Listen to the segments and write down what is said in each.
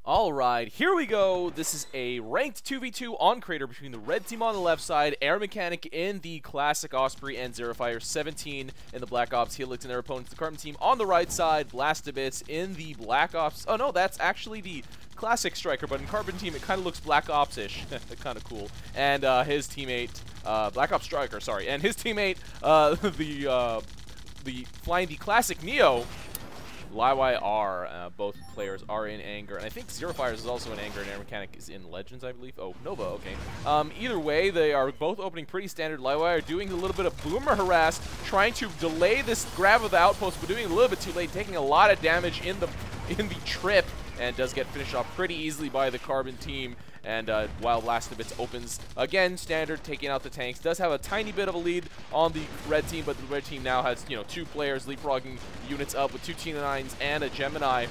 Alright, here we go. This is a ranked 2v2 on Crater between the red team on the left side, airmechanik in the classic Osprey, and XiraFires17 in the Black Ops Helix and their opponents, the Carbon team on the right side, BlastToBits in the Black Ops. Oh no, that's actually the classic striker, but in Carbon team it kind of looks Black Ops-ish. Kind of cool. And his teammate, Black Ops striker, sorry, and his teammate, the flying the classic Neo, LaiYR. Both players are in anger, and I think XiraFires is also in anger, and airmechanik is in Legends, I believe. Oh, Nova, okay. Either way, they are both opening pretty standard. LaiYR doing a little bit of boomer harass, trying to delay this grab of the outpost, but doing it a little bit too late, taking a lot of damage in the trip, and does get finished off pretty easily by the Carbon team. And while BlastToBits opens again standard, taking out the tanks, does have a tiny bit of a lead on the red team, but the red team now has, you know, two players leapfrogging units up with two T9s and a Gemini,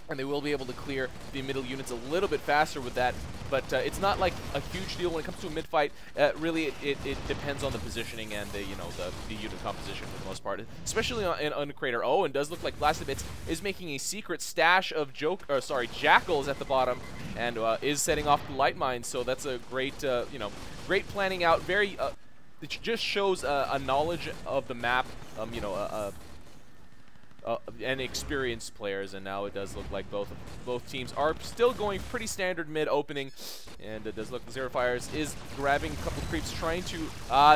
and they will be able to clear the middle units a little bit faster with that. But it's not like a huge deal when it comes to a mid fight. Really, it depends on the positioning and the unit composition for the most part, especially on Crater. Oh, and does look like BlastToBits is making a secret stash of jackals at the bottom, and is setting off the light mines. So that's a great great planning out. Very it just shows a knowledge of the map. And experienced players, and now it does look like both teams are still going pretty standard mid opening, and it does look like XiraFires is grabbing a couple of creeps, trying to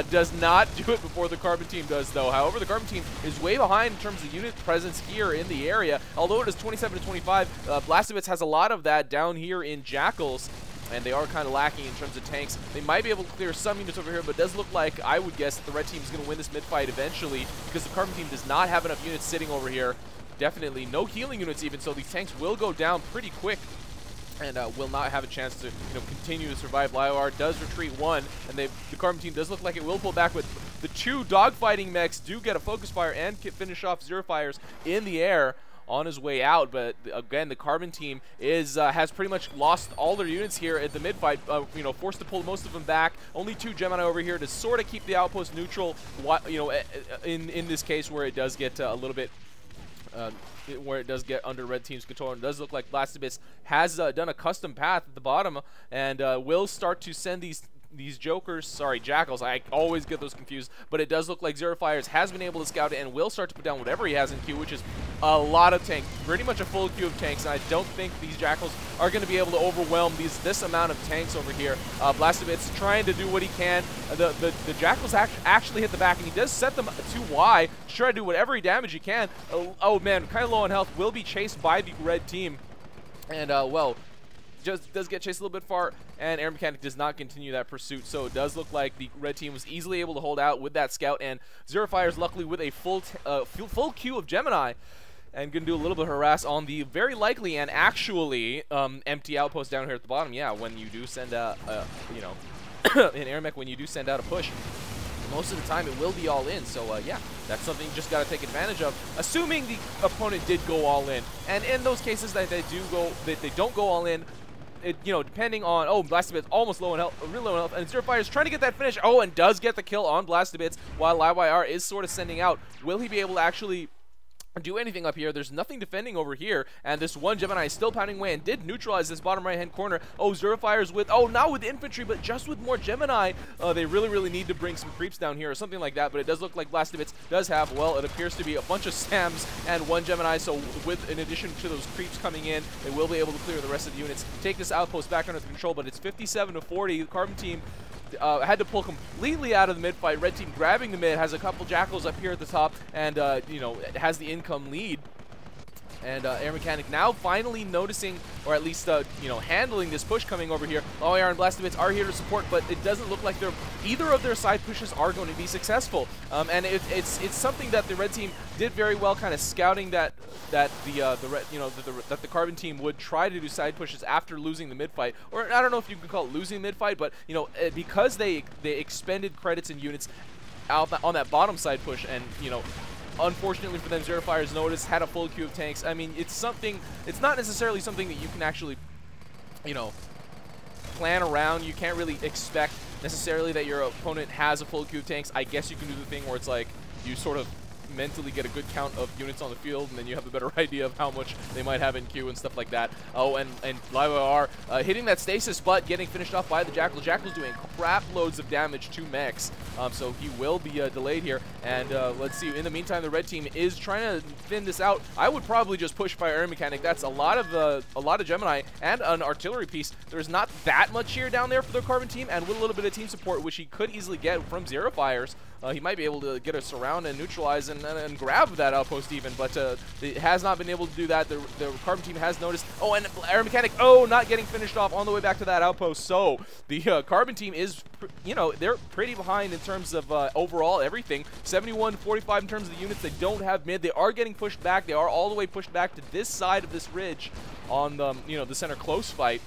does not do it before the Carbon team does though. However, the Carbon team is way behind in terms of unit presence here in the area. Although it is 27 to 25, BlastToBits has a lot of that down here in Jackals, and they are kind of lacking in terms of tanks. They might be able to clear some units over here, but it does look like, I would guess, that the red team is going to win this mid-fight eventually, because the Carbon team does not have enough units sitting over here. Definitely no healing units even, so these tanks will go down pretty quick, and will not have a chance to continue to survive. LaiYR does retreat one, and the Carbon team does look like it will pull back, with the two dogfighting mechs do get a focus fire and can finish off XiraFires in the air on his way out. But again, the Carbon team has pretty much lost all their units here at the mid fight, forced to pull most of them back. Only two Gemini over here to sort of keep the outpost neutral, in this case where it does get a little bit where it does get under red team's control. And it does look like BlastToBits has done a custom path at the bottom, and will start to send these jackals. I always get those confused, but it does look like XiraFires has been able to scout it and will start to put down whatever he has in queue, which is a lot of tanks, pretty much a full queue of tanks, and I don't think these jackals are going to be able to overwhelm this amount of tanks over here. BlastToBits trying to do what he can. The jackals actually hit the back, and he does set them too wide to try to do whatever damage he can. Oh man, kind of low on health, will be chased by the red team, and well, just does get chased a little bit far, and airmechanik does not continue that pursuit. So it does look like the red team was easily able to hold out with that scout, and XiraFires luckily with a full queue of Gemini, and gonna do a little bit of harass on the very likely and actually empty outpost down here at the bottom. Yeah, when you do send out in airmech, when you do send out a push, most of the time it will be all in. So yeah, that's something you just got to take advantage of, assuming the opponent did go all in. And in those cases that they don't go all in, depending on, BlastToBits almost low on health, really low on health, and XiraFires trying to get that finish. Oh, and does get the kill on BlastToBits while LaiYR is sort of sending out. Will he be able to actually do anything up here? There's nothing defending over here, and this one Gemini is still pounding away and did neutralize this bottom right hand corner. Oh, XiraFires with, not with infantry, but just with more Gemini. They really need to bring some creeps down here or something like that, but it does look like BlastToBits does have, well, it appears to be a bunch of Sams and one Gemini. So in addition to those creeps coming in, they will be able to clear the rest of the units, take this outpost back under control. But it's 57 to 40. The Carbon team had to pull completely out of the mid fight. Red team grabbing the mid, has a couple jackals up here at the top, and it has the income lead. And airmechanik now finally noticing, or at least handling this push coming over here. LaiYR and BlastToBits are here to support, but it doesn't look like either of their side pushes are going to be successful. And it's something that the red team did very well, kind of scouting that the Carbon team would try to do side pushes after losing the mid fight, or I don't know if you can call it losing mid fight, but because they expended credits and units out on that bottom side push, and unfortunately for them, XiraFires noticed, had a full queue of tanks. I mean, it's not necessarily something that you can actually, plan around. You can't really expect necessarily that your opponent has a full queue of tanks. I guess you can do the thing where it's like, you sort of mentally get a good count of units on the field, and then you have a better idea of how much they might have in queue and stuff like that. Oh, and LaiYR hitting that stasis, but getting finished off by the Jackal. Jackal's doing crap loads of damage to mechs, so he will be delayed here. And let's see. In the meantime, the red team is trying to thin this out. I would probably just push by airmechanik. That's a lot of Gemini and an artillery piece. There's not that much here down there for the Carbon team, and with a little bit of team support, which he could easily get from XiraFires, he might be able to get a surround and neutralize and grab that outpost even, but it has not been able to do that. The Carbon team has noticed. Oh, and airmechanik, oh, not getting finished off on the way back to that outpost. So the Carbon team is, you know, they're pretty behind in terms of overall everything. 71-45 in terms of the units. They don't have mid. They are getting pushed back. They are all the way pushed back to this side of this ridge on the, you know, the center close fight.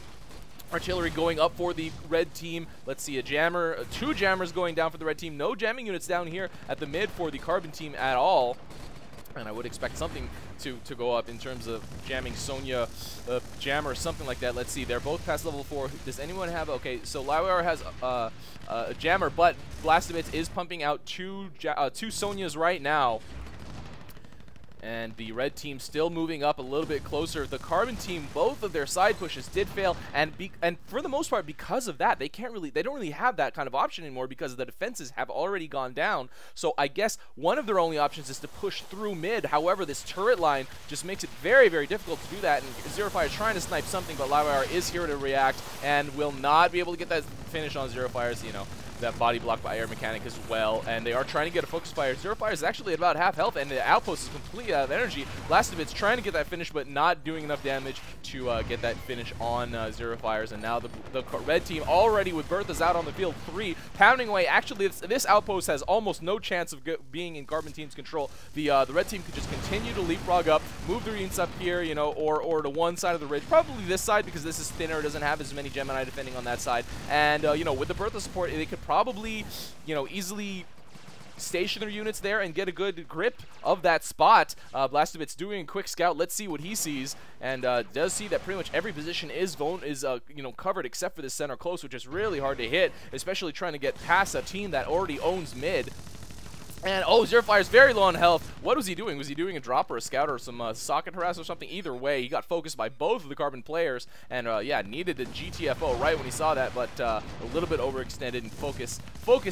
Artillery going up for the red team. Let's see, a jammer, two jammers going down for the red team. No jamming units down here at the mid for the Carbon team at all. And I would expect something to go up in terms of jamming Sonya, jammer, or something like that. Let's see, they're both past level 4. Does anyone have, okay, so LaiYR has a jammer, but BlastToBits is pumping out two Sonyas right now. And the red team still moving up a little bit closer. The Carbon team, both of their side pushes did fail, and for the most part, because of that, they don't really have that kind of option anymore because the defenses have already gone down. So I guess one of their only options is to push through mid. However, this turret line just makes it very, very difficult to do that. And XiraFires is trying to snipe something, but LaiYR is here to react and will not be able to get that finish on XiraFires. You know, that body block by airmechanik as well, and they are trying to get a focus fire. XiraFires is actually at about half health, and the outpost is completely out of energy. BlastToBits trying to get that finish, but not doing enough damage to get that finish on XiraFires. And now the red team already with Bertha's out on the field, 3 pounding away. Actually, this outpost has almost no chance of being in Carbon team's control. The red team could just continue to leapfrog up, move the units up here, you know, or to one side of the ridge, probably this side because this is thinner, doesn't have as many Gemini defending on that side. And you know, with the Bertha support, they could probably, you know, easily station their units there and get a good grip of that spot. BlastToBits doing a quick scout. Let's see what he sees, and does see that pretty much every position is you know, covered except for the center close, which is really hard to hit, especially trying to get past a team that already owns mid. And, oh, XiraFires very low on health. What was he doing? Was he doing a drop or a scout or some socket harass or something? Either way, he got focused by both of the Carbon players. And, yeah, needed a GTFO right when he saw that, but a little bit overextended and focus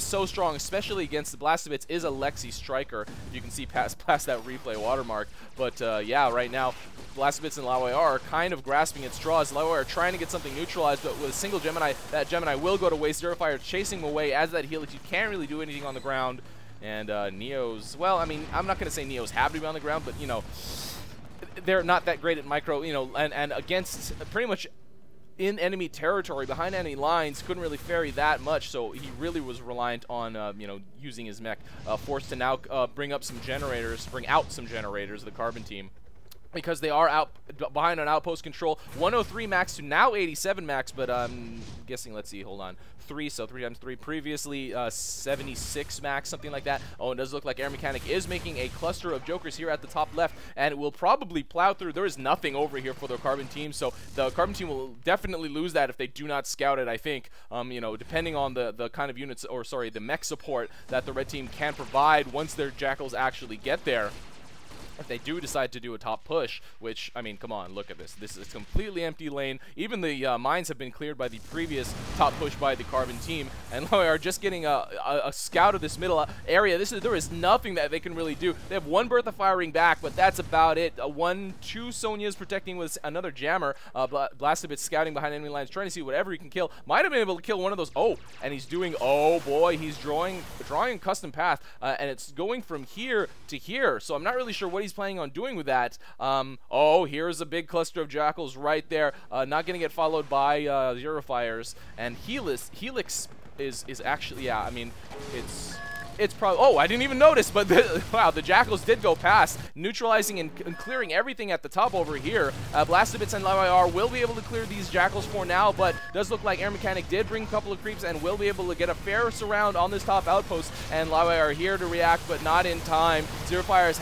so strong, especially against the BlastToBits, is a Lexi striker. You can see past that replay watermark. But, yeah, right now, BlastToBits and LaiYR are kind of grasping at straws. LaiYR trying to get something neutralized, but with a single Gemini, that Gemini will go to waste. XiraFires chasing him away as that Helix. You can't really do anything on the ground. And Neos, well, I mean, I'm not going to say Neos have to be on the ground, but, you know, they're not that great at micro, you know, and against pretty much in enemy territory, behind enemy lines, couldn't really ferry that much, so he really was reliant on, you know, using his mech. Forced to now bring out some generators, the Carbon team, because they are out behind on outpost control. 103 max to now 87 max, but I'm guessing, let's see, hold on. 3, so 3 times 3. Previously 76 max, something like that. Oh, it does look like airmechanik is making a cluster of jokers here at the top left, and it will probably plow through. There is nothing over here for the Carbon team, so the Carbon team will definitely lose that if they do not scout it, I think. You know, depending on the kind of units, or sorry, the mech support that the red team can provide once their Jackals actually get there. If they do decide to do a top push, which, I mean, come on, look at this. This is a completely empty lane. Even the mines have been cleared by the previous top push by the Carbon team, and LaiYR just getting a scout of this middle area. There is nothing that they can really do. They have one Bertha firing back, but that's about it. 2 Sonyas protecting with another jammer. BlastToBits scouting behind enemy lines, trying to see whatever he can kill. Might have been able to kill one of those. Oh, and he's doing, oh boy, he's drawing a custom path, and it's going from here to here, so I'm not really sure what he's planning on doing with that. Oh, here's a big cluster of Jackals right there. Not going to get followed by XiraFires, and Helix is actually, yeah, I mean, it's probably, oh, I didn't even notice, but wow, the Jackals did go past, neutralizing and clearing everything at the top over here. BlastToBits and LaiYR will be able to clear these Jackals for now, but does look like airmechanik did bring a couple of creeps and will be able to get a fair surround on this top outpost, and LaiYR here to react, but not in time. XiraFires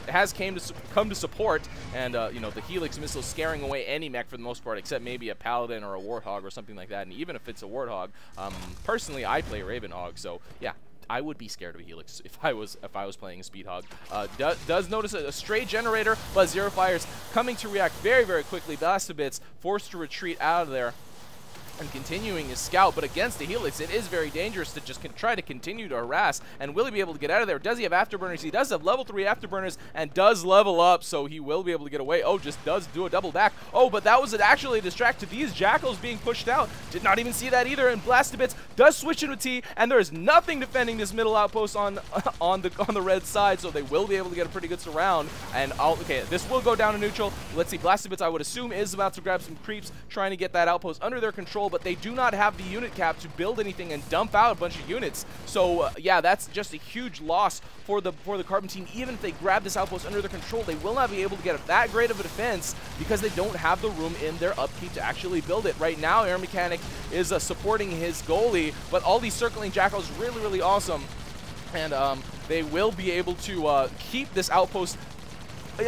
has come to support, and you know, the Helix missile scaring away any mech for the most part, except maybe a Paladin or a Warthog or something like that. And even if it's a Warthog, personally I play Ravenhog, so yeah. I would be scared of a Helix if I was playing a Speed Hog. Does notice a stray generator, but XiraFires coming to react very, very quickly. BlastToBits forced to retreat out of there and continuing his scout, but against the Helix, it is very dangerous to just try to continue to harass. And will he be able to get out of there? Does he have afterburners? He does have level 3 afterburners and does level up, so he will be able to get away. Oh, just does do a double back. Oh, but that was actually a distract to these Jackals being pushed out. Did not even see that either, and BlastToBits does switch into T, and there is nothing defending this middle outpost on the red side, so they will be able to get a pretty good surround. And okay, this will go down to neutral. Let's see, BlastToBits, I would assume, is about to grab some creeps, trying to get that outpost under their control, but they do not have the unit cap to build anything and dump out a bunch of units. So yeah, that's just a huge loss for the Carbon team. Even if they grab this outpost under their control, they will not be able to get that great of a defense because they don't have the room in their upkeep to actually build it. Right now, airmechanik is supporting his goalie, but all these circling Jackals really, really awesome. And they will be able to keep this outpost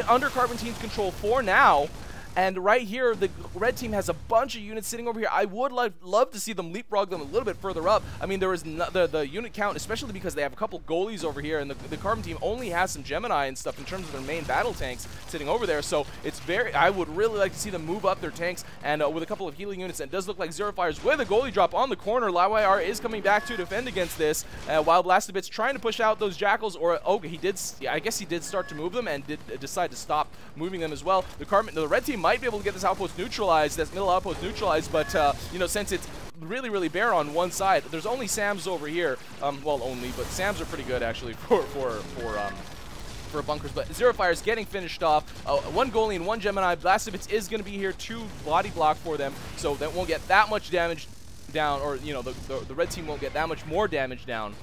under Carbon team's control for now. And right here, the red team has a bunch of units sitting over here. I would love to see them leapfrog them a little bit further up. I mean, there is the unit count, especially because they have a couple goalies over here, and the Carbon team only has some Gemini and stuff in terms of their main battle tanks sitting over there. So it's I would really like to see them move up their tanks, and with a couple of healing units. And it does look like XiraFires with a goalie drop on the corner. LaiYR is coming back to defend against this, while BlastToBits trying to push out those Jackals. Or I guess he did start to move them and did decide to stop moving them as well. The red team might be able to get this outpost neutralized, this middle outpost neutralized, but you know, since it's really, really bare on one side, there's only SAMs over here. Well, but SAMs are pretty good actually for bunkers. But XiraFires getting finished off. One goalie and one Gemini. BlastToBits is going to be here to body block for them, so that won't get that much damage down, or you know, the red team won't get that much more damage down.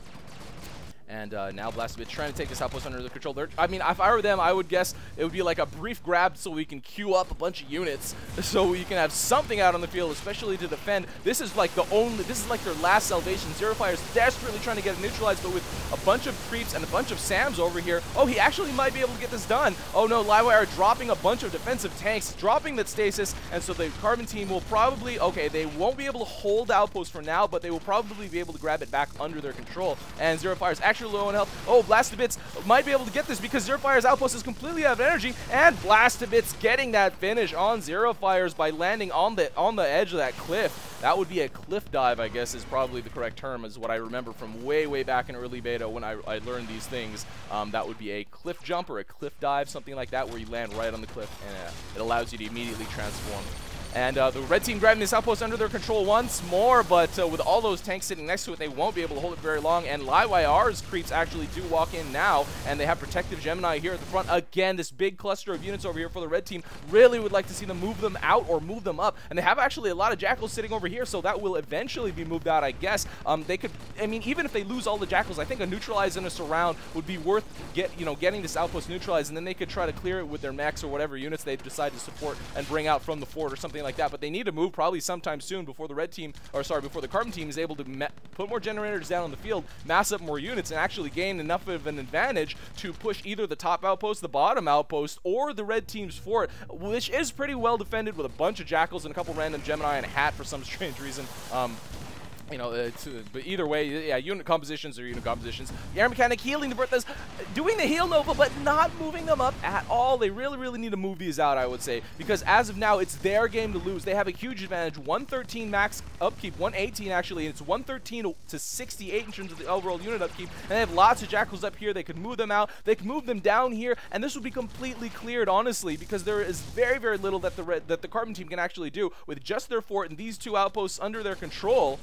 And now BlastToBits trying to take this outpost under their control. I mean, if I were them, I would guess it would be like a brief grab so we can queue up a bunch of units so we can have something out on the field, especially to defend. This is like this is like their last salvation. XiraFires desperately trying to get it neutralized, but with a bunch of creeps and a bunch of SAMs over here. Oh, he actually might be able to get this done. Oh no, LaiYR dropping a bunch of defensive tanks, dropping that stasis, and so the Carbon team will probably, okay, they won't be able to hold outpost for now, but they will probably be able to grab it back under their control. And XiraFires actually low on health. Oh, BlastToBits might be able to get this because XiraFires outpost is completely out of energy, and BlastToBits getting that finish on XiraFires by landing on the edge of that cliff. That would be a cliff dive, I guess, is probably the correct term, is what I remember from way back in early beta when I learned these things. That would be a cliff jump or a cliff dive, something like that, where you land right on the cliff and it allows you to immediately transform. And the red team grabbing this outpost under their control once more, but with all those tanks sitting next to it, they won't be able to hold it very long. And LaiYR's creeps actually do walk in now, and they have protective Gemini here at the front. Again, this big cluster of units over here for the red team. Really would like to see them move them out or move them up. And they have actually a lot of Jackals sitting over here, so that will eventually be moved out, I guess. They could, I mean, even if they lose all the Jackals, I think a neutralize and a surround would be worth getting this outpost neutralized, and then they could try to clear it with their mechs or whatever units they decide to support and bring out from the fort or something like that. But they need to move probably sometime soon before the red team, or sorry, before the Carbon team is able to put more generators down on the field, mass up more units, and actually gain enough of an advantage to push either the top outpost, the bottom outpost, or the red team's fort, which is pretty well defended with a bunch of Jackals and a couple random Gemini and a hat for some strange reason. You know, but either way, yeah, unit compositions are unit compositions. The airmechanik healing the Berthas, doing the heal Nova, but not moving them up at all. They really need to move these out, I would say, because as of now, it's their game to lose. They have a huge advantage. 113 max upkeep, 118 actually, and it's 113 to 68 in terms of the overall unit upkeep. And they have lots of Jackals up here. They could move them out. They could move them down here, and this would be completely cleared, honestly, because there is very little that the Carbon team can actually do with just their fort and these two outposts under their control.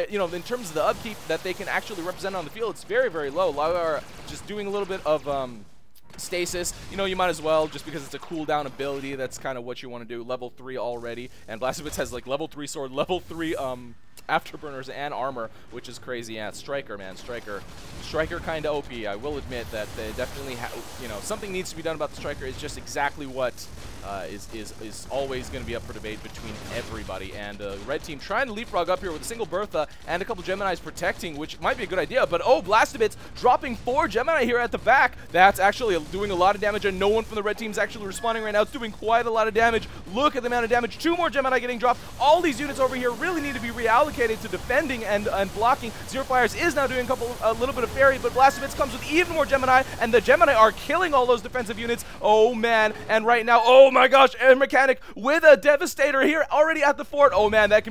You know, in terms of the upkeep that they can actually represent on the field, it's very low. LaiYR just doing a little bit of stasis. You know, you might as well, just because it's a cooldown ability. That's kind of what you want to do. Level 3 already, and BlastToBits has like level 3 sword, level 3 afterburners and armor, which is crazy. Yeah, Striker, man, Striker kind of OP. I will admit that they definitely you know, something needs to be done about the Striker. It's just exactly what is always going to be up for debate between everybody. And red team trying to leapfrog up here with a single Bertha and a couple Geminis protecting, which might be a good idea. But oh, BlastToBits dropping 4 Gemini here at the back. That's actually doing a lot of damage, and no one from the red team is actually responding right now. It's doing quite a lot of damage. Look at the amount of damage. 2 more Gemini getting dropped. All these units over here really need to be reallocated reallocated to defending and blocking. XiraFires is now doing a little bit of parry, but BlastToBits comes with even more Gemini, and the Gemini are killing all those defensive units. Oh man, and right now, oh my gosh, airmechanik with a Devastator here already at the fort. Oh man, that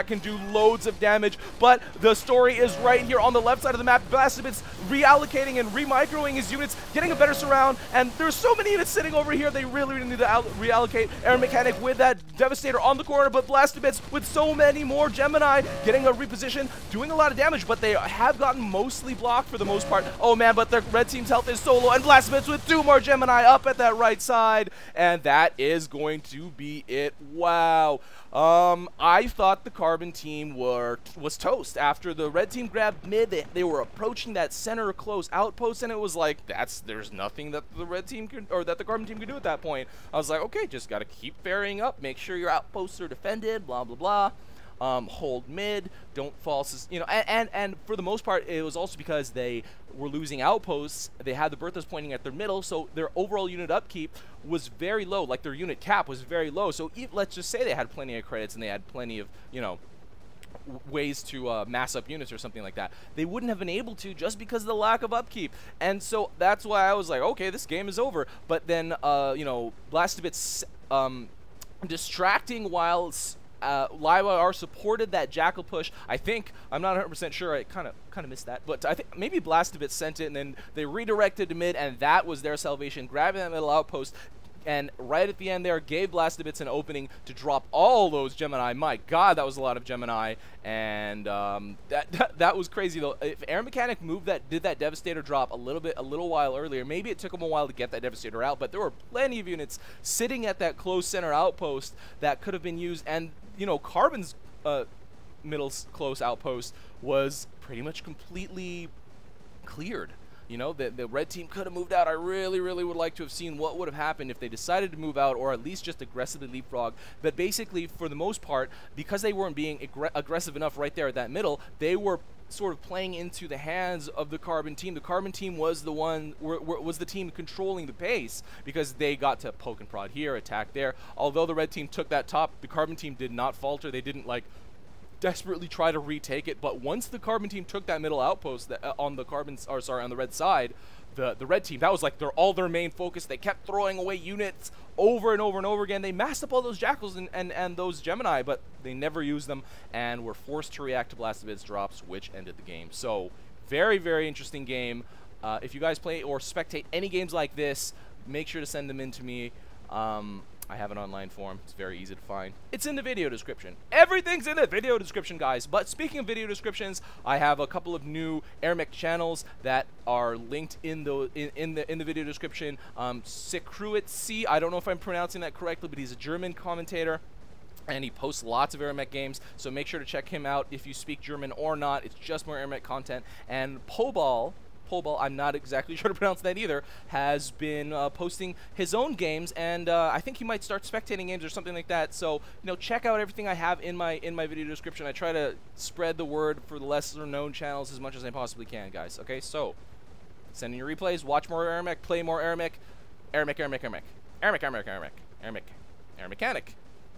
can do loads of damage, but the story is right here on the left side of the map. BlastToBits reallocating and remicroing his units, getting a better surround, and there's so many units sitting over here. They really need to reallocate. Airmechanik with that Devastator on the corner, but BlastToBits with so many more Gemini getting a reposition, doing a lot of damage, but they have gotten mostly blocked for the most part. Oh man, but the red team's health is so low, and BlastToBits with 2 more Gemini up at that right side, and that is going to be it. Wow. I thought the Carbon team was toast after the red team grabbed mid. They were approaching that center close outpost, and it was like there's nothing that the red team could, or that the Carbon team could do at that point. I was like, okay, just gotta keep ferrying up, make sure your outposts are defended, blah blah blah. Hold mid, don't fall, you know, and for the most part, it was also because they were losing outposts. They had the Berthas pointing at their middle, so their overall unit upkeep was very low, like their unit cap was very low. So let's just say they had plenty of credits and they had plenty of, you know, ways to mass up units or something like that. They wouldn't have been able to just because of the lack of upkeep. And so that's why I was like, okay, this game is over. But then, you know, BlastToBits distracting while LaiYR supported that Jackal push. I think, I'm not 100% sure, I kind of missed that, but I think maybe BlastToBits sent it and then they redirected to mid, and that was their salvation, grabbing that middle outpost, and right at the end there gave BlastToBits an opening to drop all those Gemini. My god, that was a lot of Gemini, and that was crazy though. If airmechanik did that Devastator drop a little while earlier, maybe it took them a while to get that Devastator out, but there were plenty of units sitting at that close center outpost that could have been used, and you know, Carbon's middle close outpost was pretty much completely cleared. You know, the red team could have moved out. I really, really would like to have seen what would have happened if they decided to move out, or at least just aggressively leapfrog. But basically, for the most part, because they weren't being aggressive enough right there at that middle, they were sort of playing into the hands of the Carbon team. The Carbon team was the one, was the team controlling the pace, because they got to poke and prod here, attack there. Although the red team took that top, the Carbon team did not falter. They didn't like desperately try to retake it. But once the Carbon team took that middle outpost on the on the red side, the red team, that was like their main focus. They kept throwing away units over and over and over again. They massed up all those Jackals and those Gemini, but they never used them and were forced to react to BlastToBits drops, which ended the game. So very, very interesting game. If you guys play or spectate any games like this, make sure to send them in to me. I have an online forum. It's very easy to find. It's in the video description. Everything's in the video description, guys. But speaking of video descriptions, I have a couple of new AirMech channels that are linked in the video description. Sikruitsi, I don't know if I'm pronouncing that correctly, but he's a German commentator, and he posts lots of AirMech games, so make sure to check him out if you speak German or not. It's just more AirMech content. And Pobal, I'm not exactly sure to pronounce that either, has been posting his own games, and I think he might start spectating games or something like that. So, you know, check out everything I have in my video description. I try to spread the word for the lesser known channels as much as I possibly can, guys. Okay, so send in your replays, watch more AirMech, play more AirMech, airmechanik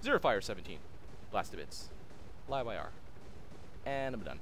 XiraFires17, BlastToBits LaiYR, and I'm done.